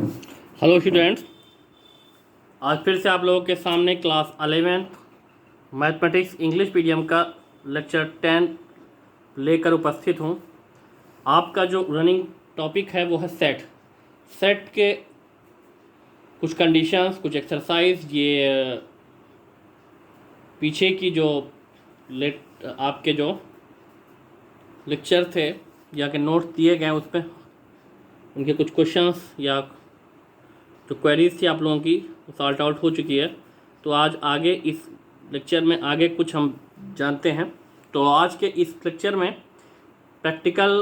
Hello students, आज फिर से आप लोगों के सामने class 11th mathematics English medium का लेक्चर 10 लेकर उपस्थित हूँ। आपका जो रनिंग टॉपिक है वो है सेट। सेट के कुछ कंडीशंस, कुछ एक्सरसाइज, ये पीछे की जो आपके जो लेक्चर थे या के नोट्स दिए गए उस पर उनके कुछ क्वेश्चंस या जो क्वेरीज थी आप लोगों की वो सॉल्ट आउट हो चुकी है। तो आज आगे इस लेक्चर में आगे कुछ हम जानते हैं। तो आज के इस लेक्चर में practical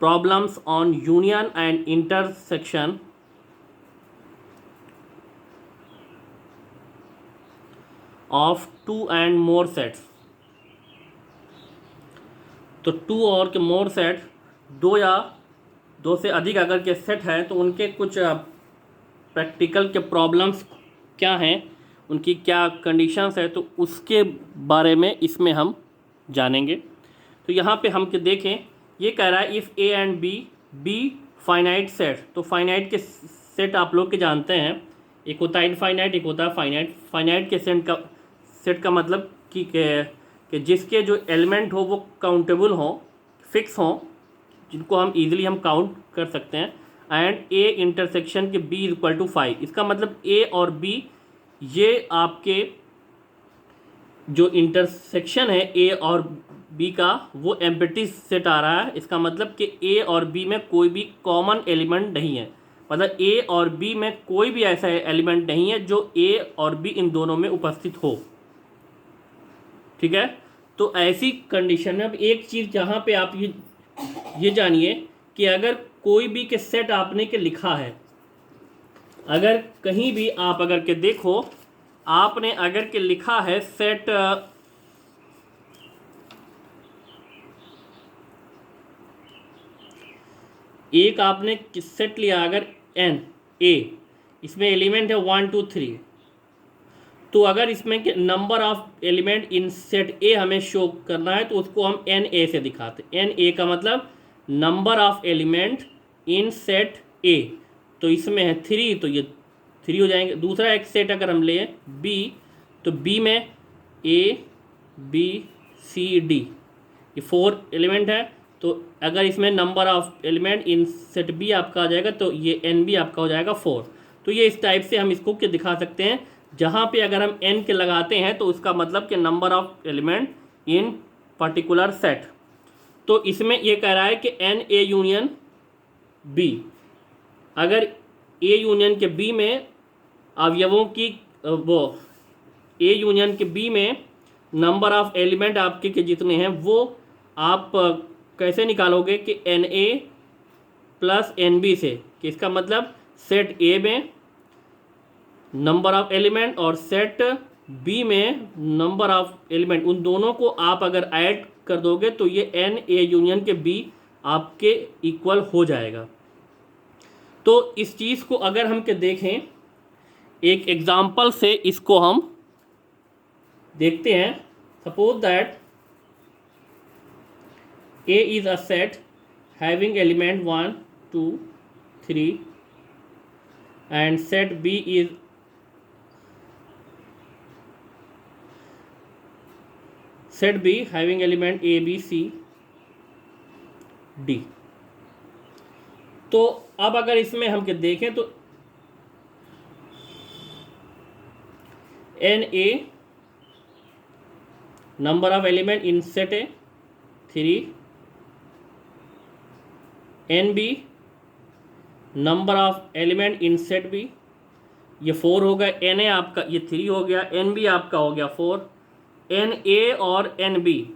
problems on union and intersection of two and more sets. तो टू और के मोर सेट, दो या दो से अधिक अगर के सेट हैं तो उनके कुछ प्रैक्टिकल के प्रॉब्लम्स क्या हैं, उनकी क्या कंडीशंस है, तो उसके बारे में इसमें हम जानेंगे। तो यहाँ पे हम देखें, ये कह रहा है if A and be finite set. तो फाइनाइट के सेट आप लोग के जानते हैं, एक होता है इनफाइनाइट, एक होता है फाइनाइट। फाइनाइट के सेट का मतलब कि जिसके जो एलिमेंट हो वो काउंटेबल हो, फिक्स हो, जिनको हम इजीली हम काउंट कर सकते हैं। एंड ए इंटरसेक्शन के बी इज इक्वल टू 5। इसका मतलब ए और बी, ये आपके जो इंटरसेक्शन है ए और बी का वो एम्प्टी सेट आ रहा है। इसका मतलब कि ए और बी में कोई भी कॉमन एलिमेंट नहीं है, मतलब ए और बी में कोई भी ऐसा एलिमेंट नहीं है जो ए और बी इन दोनों में उपस्थित हो। ठीक है, तो ऐसी कंडीशन में अब एक चीज़ जहाँ पे आप ये जानिए कि अगर कोई भी के सेट आपने के लिखा है, अगर कहीं भी आप अगर के देखो, आपने अगर के लिखा है सेट एक आपने सेट लिया अगर एन ए, इसमें एलिमेंट है 1 2 3, तो अगर इसमें के number of element in set ए हमें शो करना है तो उसको हम एन ए से दिखाते। एन ए का मतलब number of element in set ए, तो इसमें है 3, तो ये 3 हो जाएंगे। दूसरा एक सेट अगर हम ले बी, तो बी में ए बी सी डी, ये 4 एलिमेंट है। तो अगर इसमें number of element in set B आपका आ जाएगा तो ये एन बी आपका हो जाएगा 4। तो ये इस टाइप से हम इसको क्या दिखा सकते हैं, जहाँ पे अगर हम एन के लगाते हैं तो उसका मतलब कि number of element in particular set. तो इसमें ये कह रहा है कि एन ए यूनियन बी, अगर ए यूनियन के बी में अवयवों की वो ए यूनियन के बी में नंबर ऑफ एलिमेंट आपके के जितने हैं वो आप कैसे निकालोगे कि n A plus n B से, कि इसका मतलब सेट ए में नंबर ऑफ एलिमेंट और सेट बी में नंबर ऑफ एलिमेंट, उन दोनों को आप अगर ऐड कर दोगे तो ये एन ए यूनियन के बी आपके इक्वल हो जाएगा। तो इस चीज़ को अगर हम के देखें एक एग्जाम्पल से, इसको हम देखते हैं। Suppose that A is a set having element 1 2 3 and set B is set B having element a b c d. तो अब अगर इसमें हम के देखें तो n A number of element in set A 3, n B number of element in set B, ये 4 हो गया। एन ए आपका ये 3 हो गया, एन बी आपका हो गया 4, एन ए और एन बी।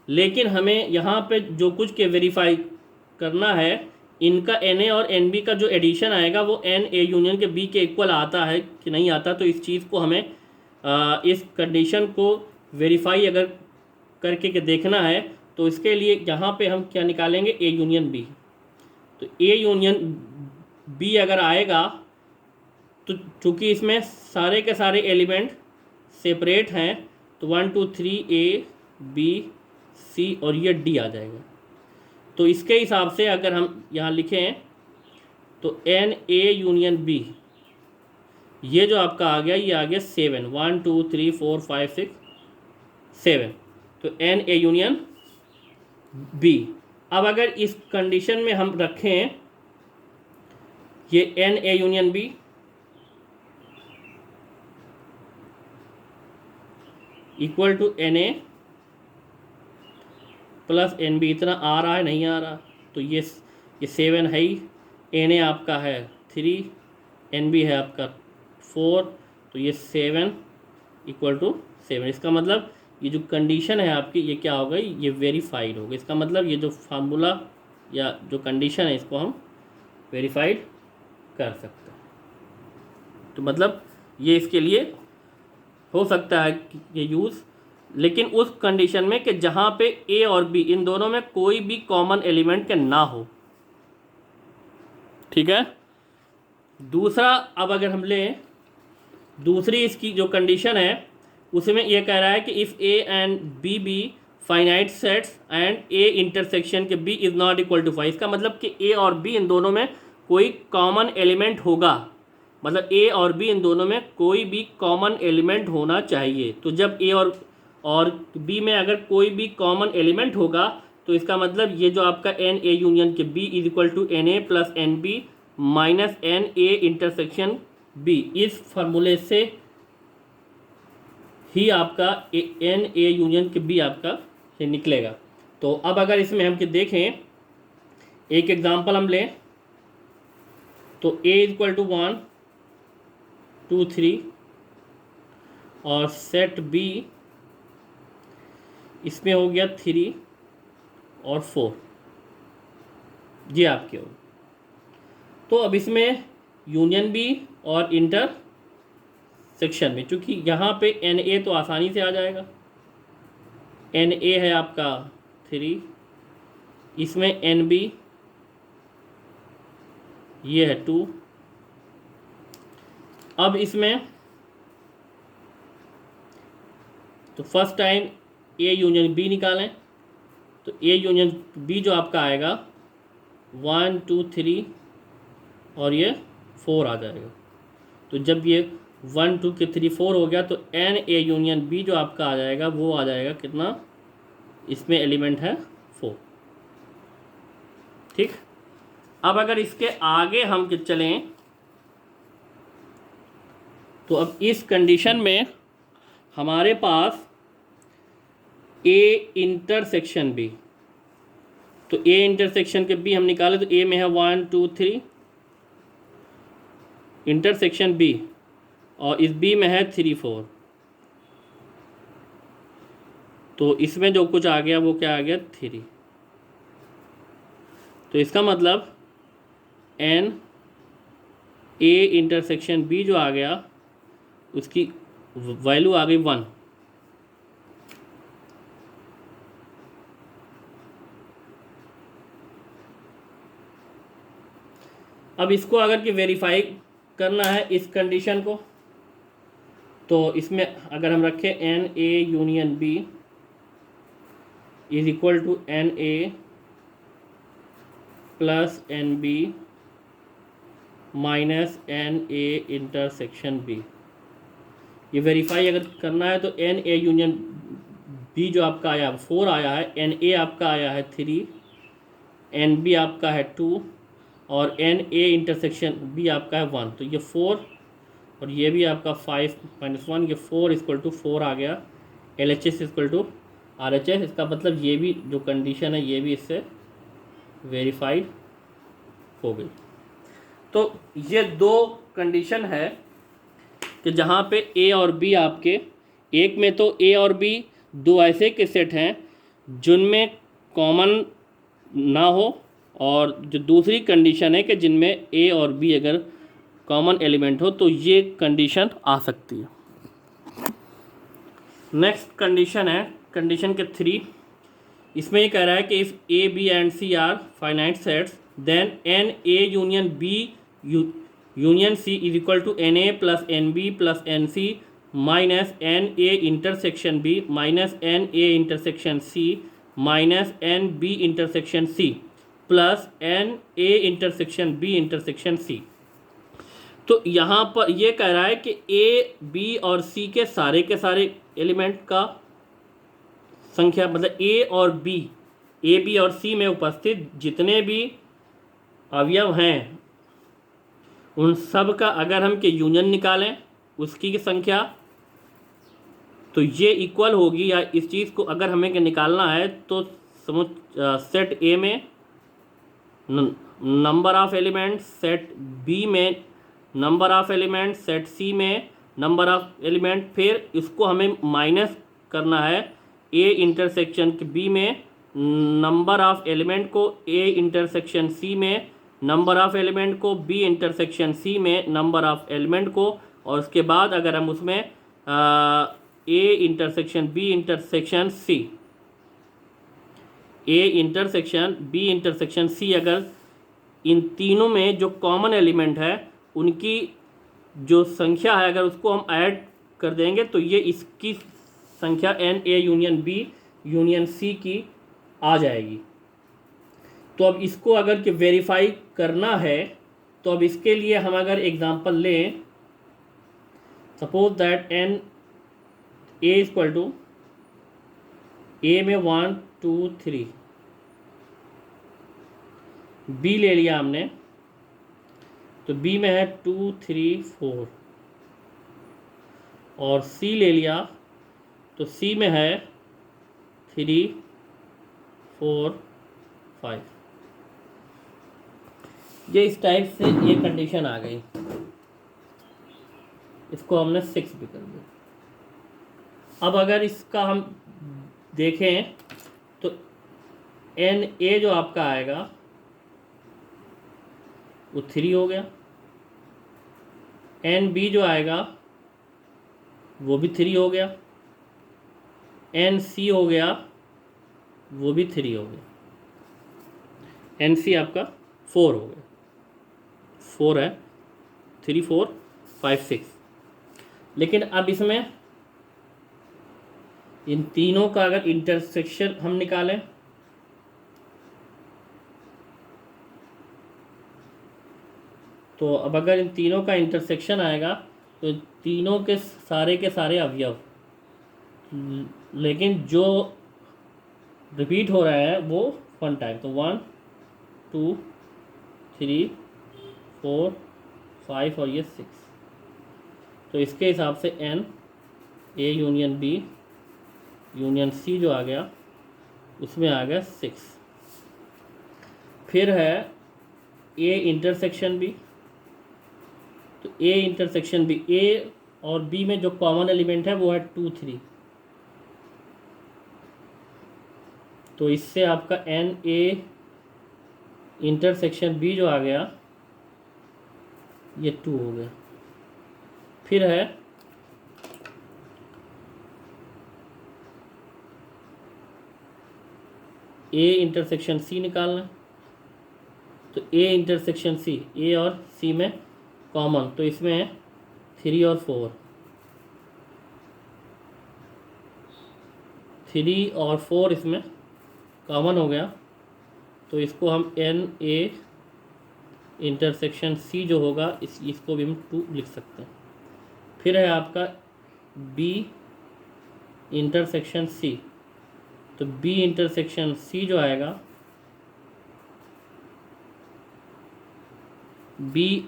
लेकिन हमें यहाँ पे जो कुछ के वेरीफाई करना है, इनका एन ए और एन बी का जो एडिशन आएगा वो एन ए यूनियन के बी के इक्वल आता है कि नहीं आता। तो इस चीज़ को हमें इस कंडीशन को वेरीफाई अगर करके के देखना है तो इसके लिए यहाँ पे हम क्या निकालेंगे, ए यूनियन बी। तो ए यूनियन बी अगर आएगा तो चूँकि इसमें सारे के सारे एलिमेंट सेपरेट हैं तो 1 2 3 ए बी सी और ये डी आ जाएगा। तो इसके हिसाब से अगर हम यहाँ लिखें तो एन ए यूनियन बी, ये जो आपका आ गया ये आ गया 7, 1 2 3 4 5 6 7, तो एन ए यूनियन बी। अब अगर इस कंडीशन में हम रखें ये n A union B equal to n A plus n B, इतना आ रहा है नहीं आ रहा, तो ये 7 है ही, एन ए आपका है 3, एन बी है आपका 4, तो ये 7 इक्वल टू 7। इसका मतलब ये जो कंडीशन है आपकी ये क्या हो गई, ये वेरीफाइड होगा। इसका मतलब ये जो फार्मूला या जो कंडीशन है इसको हम वेरीफाइड कर सकते हैं। तो मतलब ये इसके लिए हो सकता है कि ये यूज़, लेकिन उस कंडीशन में कि जहाँ पे ए और बी इन दोनों में कोई भी कॉमन एलिमेंट के ना हो। ठीक है। दूसरा, अब अगर हम लें दूसरी इसकी जो कंडीशन है उसमें यह कह रहा है कि if A and B be finite sets and A intersection के B is not equal to 5। इसका मतलब कि ए और बी इन दोनों में कोई कॉमन एलिमेंट होगा, मतलब ए और बी इन दोनों में कोई भी कॉमन एलिमेंट होना चाहिए। तो जब ए और बी में अगर कोई भी कॉमन एलिमेंट होगा तो इसका मतलब ये जो आपका एन ए यूनियन के B is equal to n A plus n B minus n A intersection B, इस फार्मूले से ही आपका एन ए यूनियन के बी आपका ये निकलेगा। तो अब अगर इसमें हम देखें एक एग्जांपल हम लें तो ए इक्वल टू 1 2 3 और सेट बी इसमें हो गया 3 और 4, ये आपके हो। तो अब इसमें यूनियन बी और इंटर सेक्शन में, चूँकि यहाँ पे एन ए तो आसानी से आ जाएगा, एन ए है आपका 3, इसमें एन बी ये है 2। अब इसमें तो first time A union B निकालें, तो ए यूनियन बी जो आपका आएगा 1 2 3 और ये 4 आ जाएगा। तो जब ये 1 2 के 3 4 हो गया तो एन ए यूनियन बी जो आपका आ जाएगा वो आ जाएगा कितना, इसमें एलिमेंट है 4। ठीक। अब अगर इसके आगे हम चलें तो अब इस कंडीशन में हमारे पास ए इंटरसेक्शन बी, तो ए इंटरसेक्शन के बी हम निकाले तो ए में है 1 2 3 इंटरसेक्शन बी और इस बी में है 3 4, तो इसमें जो कुछ आ गया वो क्या आ गया 3। तो इसका मतलब एन ए इंटरसेक्शन बी जो आ गया उसकी वैल्यू आ गई 1। अब इसको अगर कि वेरीफाई करना है इस कंडीशन को, तो इसमें अगर हम रखें n A union B is equal to n A plus n B minus n A intersection B, ये वेरीफाई अगर करना है तो एन ए यूनियन बी जो आपका आया 4 आया है, एन ए आपका आया है 3, एन बी आपका है 2 और एन ए इंटरसेक्शन बी आपका है 1। तो ये 4 और ये भी आपका 5 - 1, ये 4 इक्वल टू 4 आ गया। L H S equal to R H S, इसका मतलब ये भी जो कंडीशन है ये भी इससे वेरीफाइड हो गई। तो ये 2 कंडीशन है कि जहाँ पे ए और बी आपके, एक में तो ए और बी 2 ऐसे के सेट हैं जिनमें कॉमन ना हो, और जो दूसरी कंडीशन है कि जिनमें ए और बी अगर कॉमन एलिमेंट हो तो ये कंडीशन आ सकती है। नेक्स्ट कंडीशन है कंडीशन के 3, इसमें ये कह रहा है कि if A B and C are finite sets then n A union B union C is equal to n A plus n B plus n C minus n A intersection B minus n A intersection C minus n B intersection C plus n A intersection B intersection C. तो यहाँ पर ये कह रहा है कि A B और सी के सारे एलिमेंट का संख्या, मतलब ए बी और सी में उपस्थित जितने भी अवयव हैं उन सब का अगर हम के यूनियन निकालें उसकी संख्या, तो ये इक्वल होगी, या इस चीज़ को अगर हमें निकालना है तो सेट ए में number of element, set B में number of element, set C में नंबर ऑफ एलिमेंट, फिर इसको हमें माइनस करना है ए इंटरसेक्शन बी में नंबर ऑफ एलिमेंट को, ए इंटरसेक्शन सी में नंबर ऑफ एलिमेंट को, बी इंटरसेक्शन सी में नंबर ऑफ एलिमेंट को, और उसके बाद अगर हम उसमें A intersection B intersection C, A intersection B intersection C, अगर इन तीनों में जो कॉमन एलिमेंट है उनकी जो संख्या है अगर उसको हम ऐड कर देंगे तो ये इसकी संख्या n A union B union C की आ जाएगी। तो अब इसको अगर कि वेरीफाई करना है तो अब इसके लिए हम अगर एग्जांपल लें, suppose that n A equal to A में 1 2 3, बी ले लिया हमने तो बी में है 2 3 4, और सी ले लिया तो सी में है 3 4 5। ये इस टाइप से ये कंडीशन आ गई, इसको हमने 6 भी कर दिया। अब अगर इसका हम देखें तो एन ए जो आपका आएगा वो 3 हो गया, एन बी जो आएगा वो भी 3 हो गया, एन सी हो गया वो भी 3 हो गया, एन सी आपका 4 हो गया, 4 है, 3 4 5 6। लेकिन अब इसमें इन तीनों का अगर इंटरसेक्शन हम निकालें तो अब अगर इन तीनों का इंटरसेक्शन आएगा तो तीनों के सारे अवयव, लेकिन जो रिपीट हो रहा है वो 1 टाइम, तो 1 2 3 4 5 और ये 6। तो इसके हिसाब से n A union B union C जो आ गया उसमें आ गया 6। फिर है ए इंटरसेक्शन बी, तो ए इंटरसेक्शन बी, ए और बी में जो कॉमन एलिमेंट है वो है 2 3, तो इससे आपका एन ए इंटरसेक्शन बी जो आ गया ये 2 हो गया। फिर है ए इंटरसेक्शन सी निकालना, तो ए इंटरसेक्शन सी, ए और सी में कॉमन, तो इसमें है 3 और 4, 3 और 4 इसमें कॉमन हो गया, तो इसको हम एन ए इंटरसेक्शन सी जो होगा इसको भी हम 2 लिख सकते हैं। फिर है आपका बी इंटरसेक्शन सी, तो बी इंटरसेक्शन सी जो आएगा बी,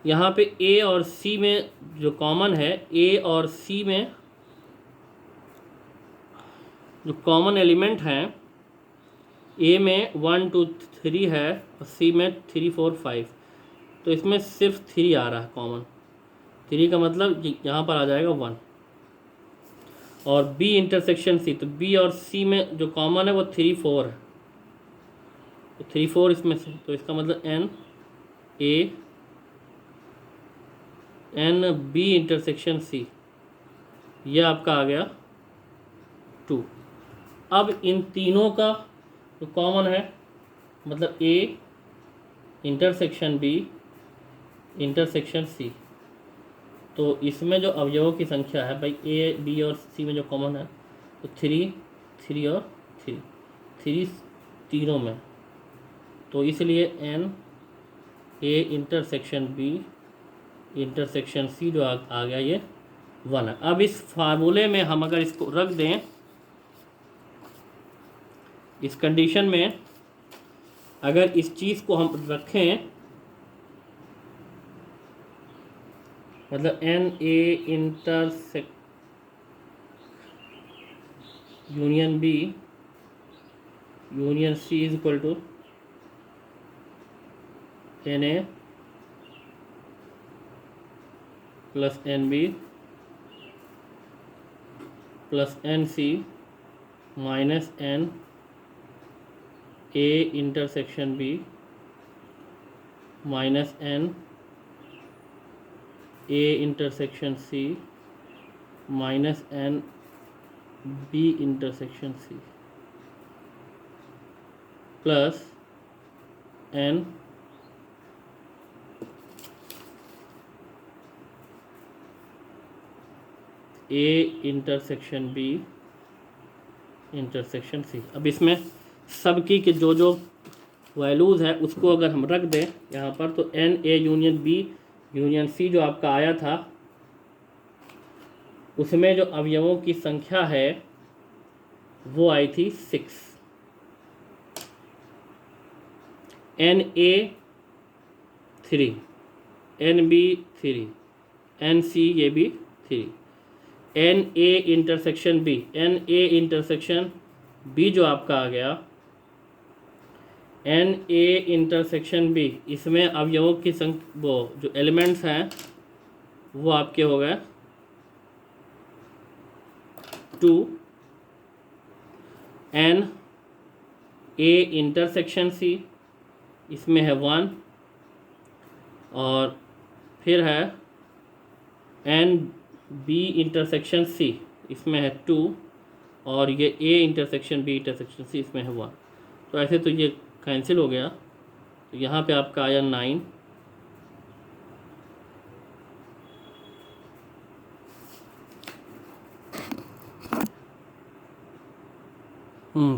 यहाँ पे ए और सी में जो कॉमन है, ए और सी में जो कॉमन एलिमेंट हैं, ए में 1 2 3 है और सी में 3 4 5, तो इसमें सिर्फ 3 आ रहा है कॉमन, 3 का मतलब यहाँ पर आ जाएगा 1। और बी इंटरसेक्शन सी, तो बी और सी में जो कॉमन है वो 3 4 है, तो 3 4 इसमें से, तो इसका मतलब एन बी इंटरसेक्शन सी यह आपका आ गया 2। अब इन तीनों का जो कॉमन है, मतलब A intersection B intersection C, तो इसमें जो अवयवों की संख्या है भाई ए बी और सी में जो कॉमन है तो 3 3 और 3, 3 तीनों में, तो इसलिए n A intersection B intersection C जो आ गया ये 1 है। अब इस फार्मूले में हम अगर इसको रख दें, इस कंडीशन में अगर इस चीज़ को हम रखें, मतलब n A intersect union B union C is equal to n A plus n B plus n C minus n A intersection B minus n A intersection C minus n B intersection C plus n A intersection B intersection C. अब इसमें सबकी के जो जो values है उसको अगर हम रख दें यहाँ पर, तो n A union B union C जो आपका आया था उसमें जो अवयवों की संख्या है वो आई थी 6, n A 3, n B 3, n C ये भी 3, n A intersection B, n A intersection B जो आपका आ गया, एन ए इंटरसेक्शन बी, इसमें अवयवों की संख्या वो जो एलिमेंट्स हैं वो आपके हो गए 2, एन ए इंटरसेक्शन सी इसमें है 1, और फिर है एन बी इंटरसेक्शन सी इसमें है 2, और ये A intersection B intersection C इसमें है 1। तो ऐसे तो ये कैंसिल हो गया, तो यहाँ पे आपका आया 9,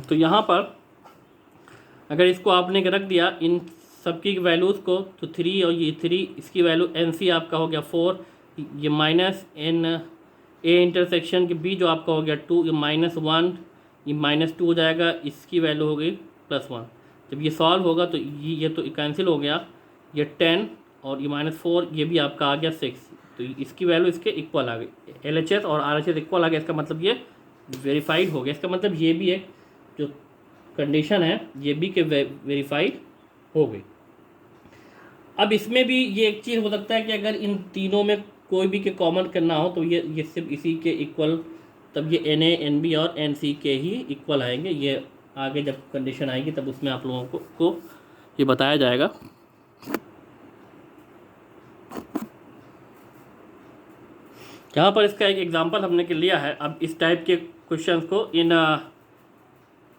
तो यहाँ पर अगर इसको आपने रख दिया इन सबकी वैल्यूज़ को, तो 3 और ये 3, इसकी वैल्यू एन सी आपका हो गया 4, ये माइनस एन ए इंटरसेक्शन के बी जो आपका हो गया 2, ये -1, ये -2 हो जाएगा, इसकी वैल्यू हो गई +1। जब ये सॉल्व होगा तो ये तो कैंसिल हो गया, ये 10 और ये -4 ये भी आपका आ गया 6, तो इसकी वैल्यू इसके इक्वल आ गई, LHS और RHS इक्वल आ गया। इसका मतलब ये वेरीफाइड हो गया, इसका मतलब ये भी एक जो कंडीशन है ये भी के वेरीफाइड हो गई। अब इसमें भी ये एक चीज़ हो सकता है कि अगर इन तीनों में कोई भी के कॉमन करना हो तो ये सिर्फ इसी के इक्वल, तब ये एन ए एन बी और एन सी के ही इक्वल आएंगे। ये आगे जब कंडीशन आएगी तब उसमें आप लोगों को ये बताया जाएगा। यहाँ पर इसका एक एग्जांपल हमने के लिया है। अब इस टाइप के क्वेश्चंस को इन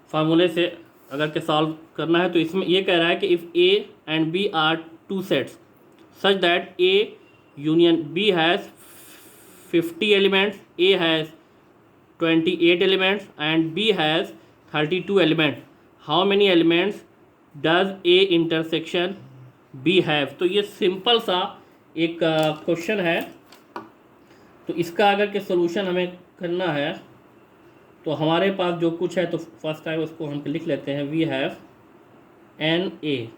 फार्मूले से अगर के सॉल्व करना है तो इसमें ये कह रहा है कि if A and B are two sets such that A union B has 50 elements, A has 28 elements and B has 32 elements, how many elements does A intersection B have. तो ये सिंपल सा एक क्वेश्चन है, तो इसका अगर के solution हमें करना है तो हमारे पास जो कुछ है तो फर्स्ट टाइम उसको हम लिख लेते हैं। We have n A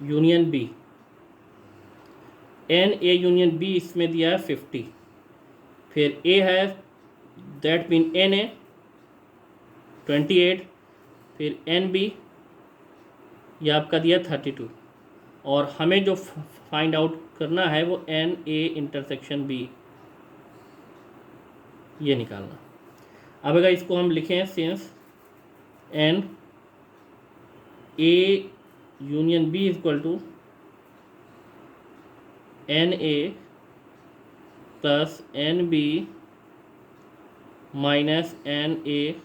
union B, n A union B इसमें दिया है 50, फिर ए है दैट मीन एन ए 28, फिर एन बी ये आपका दिया 32, और हमें जो फाइंड आउट करना है वो एन ए इंटरसेक्शन बी ये निकालना। अब अगर इसको हम लिखें since n A union B is equal to n A plus n B minus n A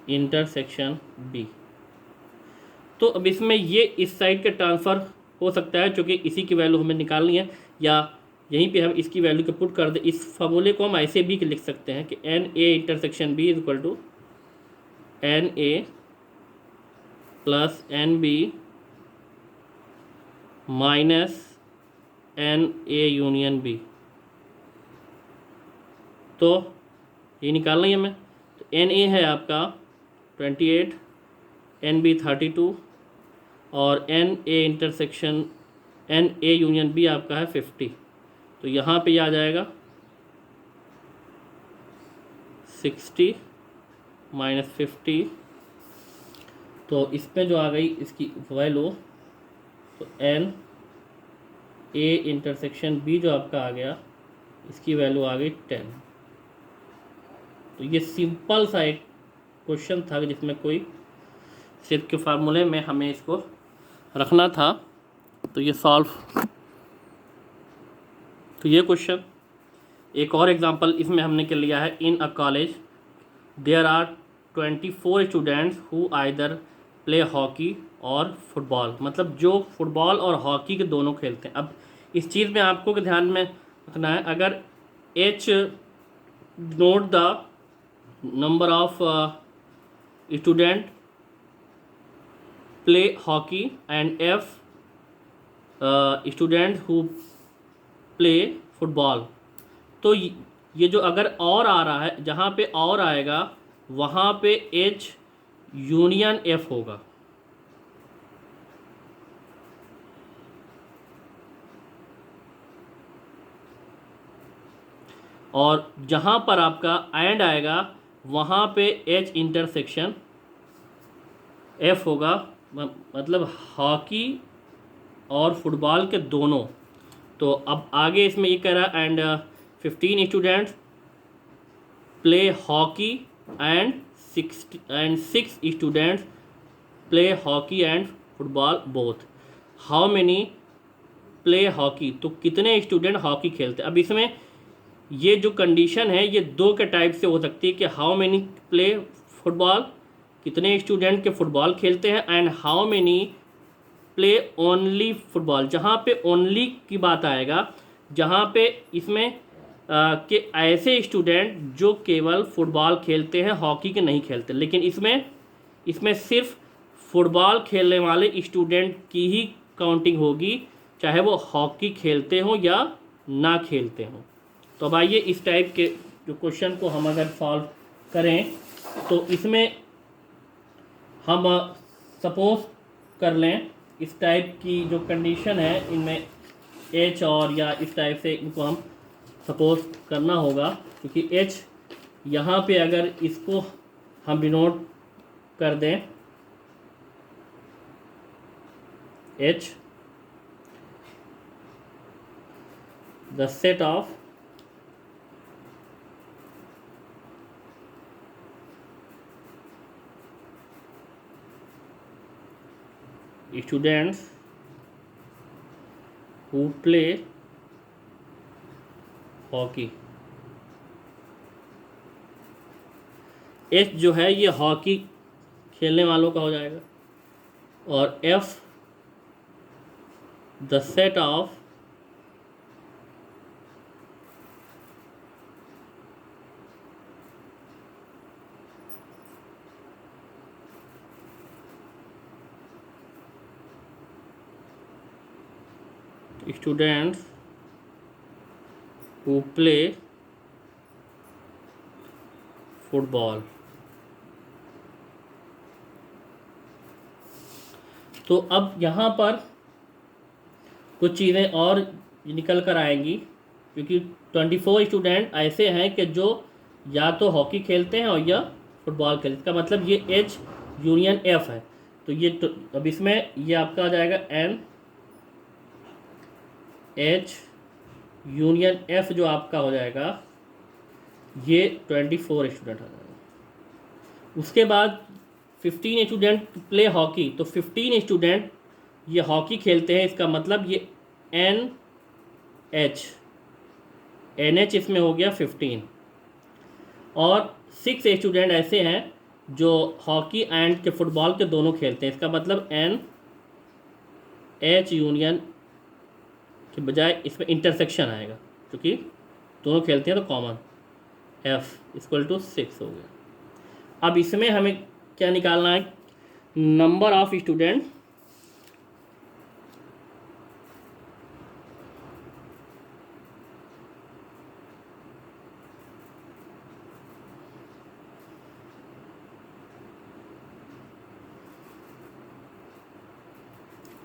intersection B. तो अब इसमें ये इस साइड के ट्रांसफ़र हो सकता है क्योंकि इसी की वैल्यू हमें निकालनी है, या यहीं पे हम इसकी वैल्यू को पुट कर दें। इस फार्मूले को हम ऐसे भी लिख सकते हैं कि n A intersection B is equal to n A plus n B minus n A union B. तो ये निकालना ही हमें। तो एन ए है आपका 28, एन बी 32 और n A intersection n A union B आपका है 50। तो यहाँ पे ये आ जाएगा 60 माइनस 50। तो इसमें जो आ गई इसकी वैल्यू, तो एन ए इंटरसेक्शन बी जो आपका आ गया, इसकी वैल्यू आ गई 10। तो ये सिंपल सा एक क्वेश्चन था जिसमें कोई सिर्फ के फार्मूले में हमें इसको रखना था। तो ये सॉल्व, तो ये क्वेश्चन। एक और एग्जांपल इसमें हमने क्या लिया है, in a college there are 24 students who either play hockey और फुटबॉल, मतलब जो फुटबॉल और हॉकी के दोनों खेलते हैं। अब इस चीज़ में आपको ध्यान में रखना है, अगर H note the number of student play hockey and F student who play football. तो ये जो अगर और आ रहा है, जहाँ पे और आएगा वहाँ पे एच यूनियन एफ होगा। और जहाँ पर आपका एंड आएगा वहाँ पे एच इंटरसेक्शन एफ होगा, मतलब हॉकी और फुटबॉल के दोनों। तो अब आगे इसमें ये कह रहा है and 15 students play hockey and 6 students play hockey and football both. How many play hockey, तो कितने स्टूडेंट हॉकी खेलते हैं। अब इसमें ये जो कंडीशन है ये दो के टाइप से हो सकती है कि हाउ मेनी प्ले फुटबॉल, कितने स्टूडेंट के फुटबॉल खेलते हैं, and how many play only football. जहाँ पे ओनली की बात आएगा, जहाँ पे इसमें कि ऐसे स्टूडेंट जो केवल फुटबॉल खेलते हैं, हॉकी के नहीं खेलते। लेकिन इसमें सिर्फ फुटबॉल खेलने वाले स्टूडेंट की ही काउंटिंग होगी, चाहे वो हॉकी खेलते हों या ना खेलते हों। तो अब आइए इस टाइप के जो क्वेश्चन को हम अगर सॉल्व करें, तो इसमें हम सपोज कर लें इस टाइप की जो कंडीशन है, इनमें एच और या इस टाइप से इनको हम सपोज करना होगा, क्योंकि एच यहाँ पे अगर इसको हम डिनोट कर दें, H the set of students who play hockey. H जो है ये हॉकी खेलने वालों का हो जाएगा, और F the set of students who play football. तो अब यहाँ पर कुछ चीज़ें और निकल कर आएंगी, क्योंकि 24 स्टूडेंट ऐसे हैं कि जो या तो हॉकी खेलते हैं और या फुटबॉल खेलते हैं। इसका मतलब ये एच यूनियन एफ है। तो ये तो अब इसमें ये आपका आ जाएगा एन एच यूनियन एफ जो आपका हो जाएगा ये 24 स्टूडेंट हो जाएगा। उसके बाद 15 स्टूडेंट प्ले हॉकी, तो 15 स्टूडेंट ये हॉकी खेलते हैं। इसका मतलब ये एन एच इसमें हो गया 15, और 6 स्टूडेंट ऐसे हैं जो हॉकी एंड के फुटबॉल के दोनों खेलते हैं। इसका मतलब एन एच यूनियन के बजाय इसमें इंटरसेक्शन आएगा, क्योंकि दोनों खेलते हैं तो कॉमन, f इक्वल टू 6 हो गया। अब इसमें हमें क्या निकालना है, number of student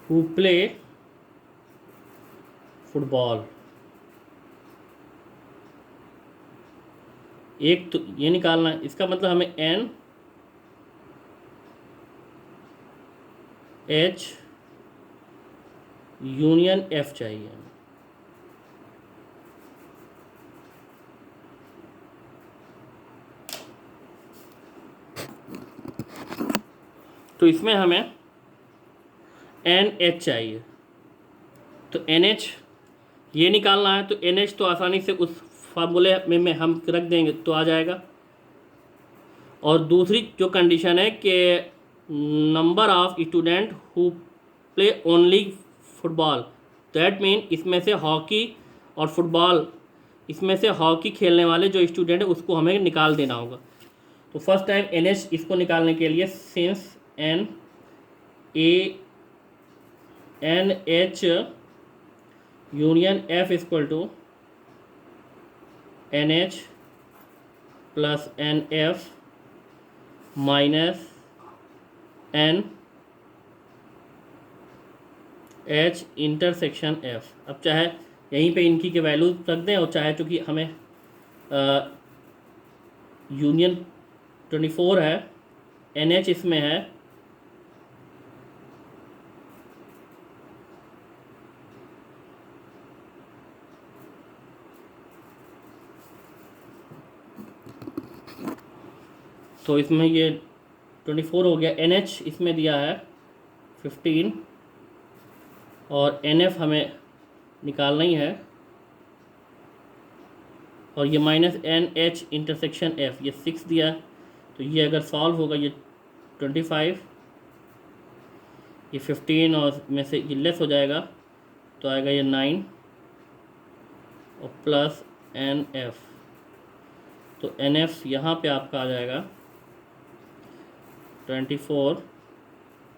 who play football. एक तो ये निकालना है, इसका मतलब हमें एन एच यूनियन एफ चाहिए। तो इसमें हमें एन एच चाहिए, तो एन एच ये निकालना है, तो एन एच तो आसानी से उस फार्मूले में हम रख देंगे तो आ जाएगा। और दूसरी जो कंडीशन है कि number of student who play only football, that mean इसमें से हॉकी और फुटबॉल, इसमें से हॉकी खेलने वाले जो स्टूडेंट है उसको हमें निकाल देना होगा। तो फर्स्ट टाइम एन एच इसको निकालने के लिए since n H union F equal to n H plus n F minus n H intersection F. अब चाहे यहीं पे इनकी के वैल्यू रख दें, और चाहे चूँकि हमें यूनियन 24 है, एन एच इसमें है, तो इसमें ये 24 हो गया। एन एच इसमें दिया है 15 और एन एफ हमें निकालना ही है, और ये minus n H intersection F, ये 6 दिया है। तो ये अगर सॉल्व होगा ये 25, ये 15 और में से ये लेस हो जाएगा तो आएगा ये 9 और प्लस एन एफ। तो एन एफ यहाँ पर आपका आ जाएगा 24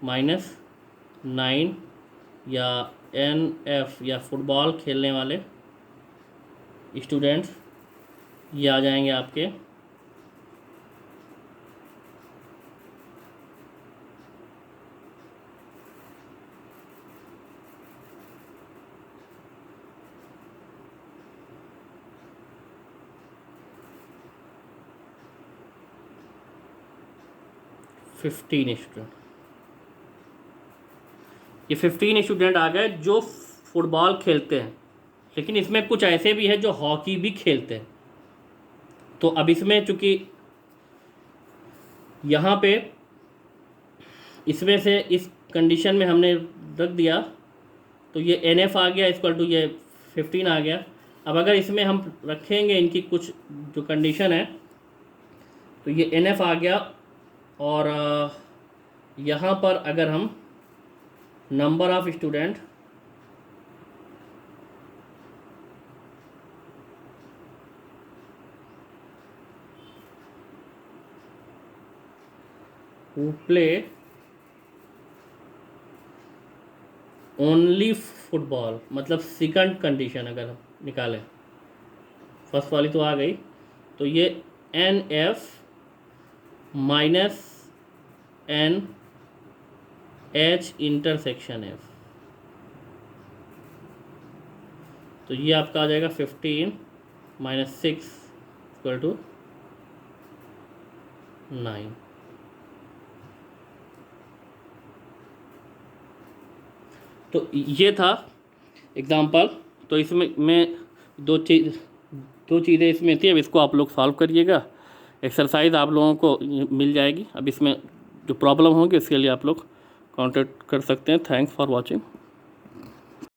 माइनस 9, या एन एफ या फुटबॉल खेलने वाले स्टूडेंट्स, ये आ जाएंगे आपके 15 स्टूडेंट। ये 15 स्टूडेंट आ गए जो फुटबॉल खेलते हैं, लेकिन इसमें कुछ ऐसे भी हैं जो हॉकी भी खेलते हैं। तो अब इसमें चूँकि यहाँ पे इसमें से इस कंडीशन में हमने रख दिया, तो ये एन एफ आ गया इक्वल टू ये 15 आ गया। अब अगर इसमें हम रखेंगे इनकी कुछ जो कंडीशन है, तो ये एन एफ आ गया, और यहाँ पर अगर हम number of student who play only football, मतलब सेकंड कंडीशन अगर हम निकालें, फर्स्ट वाली तो आ गई, तो ये n F minus n H intersection F, तो ये आपका आ जाएगा 15 माइनस 6 इक्वल टू 9। तो ये था एग्ज़ाम्पल। तो इसमें मैं दो चीज़ें इसमें थी, अब इसको आप लोग सॉल्व करिएगा। एक्सरसाइज आप लोगों को मिल जाएगी। अब इसमें जो प्रॉब्लम होगी उसके लिए आप लोग कांटेक्ट कर सकते हैं। Thanks for watching.